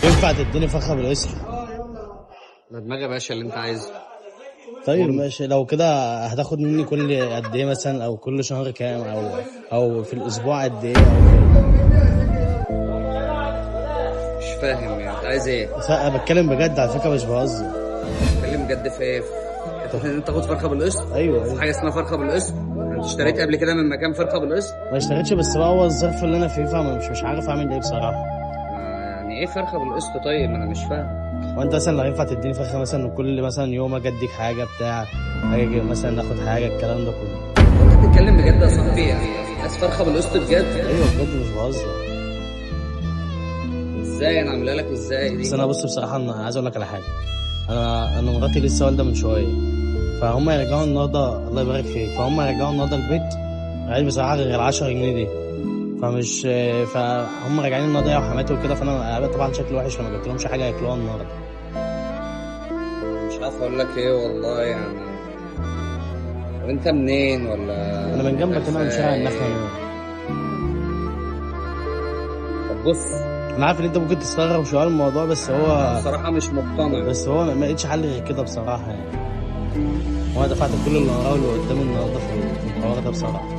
ينفع تديني فخة بالقشطة؟ ده دماغي يا باشا اللي انت عايزه. طيب ماشي، لو كده هتاخد مني كل قد ايه مثلا، او كل شهر كام، او في الاسبوع قد ايه، مش فاهم يعني انت عايز ايه؟ بس انا بتكلم بجد على فكرة، مش بهزر. اتكلم جد في ايه؟ حته ان انت تاخد فرخه بالقسط؟ ايوه. حاجه اسمها فرخه بالقسط؟ انت اشتريت قبل كده من مكان فرخه بالقسط؟ ما اشتغلتش، بس بقى هو الظرف اللي انا فيه، فمش عارف اعمل ايه بصراحة. يعني ايه فرخه بالقسط؟ طيب انا مش فاهم. وانت مثلا لو ينفع تديني فخة مثلا كل مثلا يوم اجي اديك حاجة بتاع، اجي مثلا ناخد حاجة، الكلام ده كله. انت بتتكلم بجد يا صاحبي؟ يعني عايز فرخه بالقسط بجد؟ ايوه بجد مش بهزر. ازاي انا عاملها لك ازاي بس دي؟ انا بص بصراحة، انا عايز اقول لك على حاجة. انا مراتي لسه والدة من شوية، فهم يرجعوا النهارده، الله يبارك فيك، فهم يرجعوا النهارده البيت. عايز بصراحه غير 10 جنيه دي، فمش فهم راجعين النهارده يا وحماتي وكده، فانا طبعا شكلي وحش، فما جبت لهمش حاجه ياكلوها النهارده. مش عارف اقول لك ايه والله يعني. طب انت منين ولا؟ انا من جنبك هنا، من شارع النخله هنا. طب بص، انا عارف ان انت ممكن تستغرب شويه من الموضوع، بس هو بصراحه مش مقتنع. ما لقيتش حل غير كده بصراحه يعني. وانا دفعت كل اللي وراه واللي قدامي النهارده في الحوار ده بصراحه.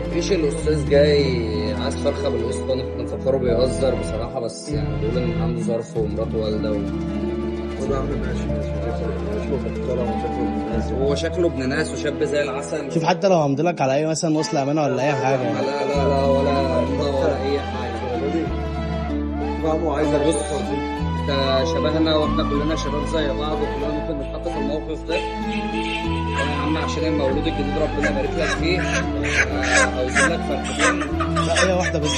مفيش الاستاذ جاي عايز فرخه بالقسط، انا كنت مفكره بيهزر بصراحه، بس يعني بيقول ان عنده ظرف ومراته والده خد يا عم، ماشي شوف هو شكله ابن ناس وشاب زي العسل. شوف، حتى لو همضيلك على اي مثلا وصل امانه ولا اي حاجه لا يعني. لا لا ولا اي حاجه. فاهمه عايز بص، انت شبهنا واحنا كلنا شباب زي بعض، وكلنا ممكن نتحط في الموقف ده. انا يا عم عشان المولود الجديد ربنا يبارك لك فيه، عاوزين لك فرختين. لا، هي واحده بس.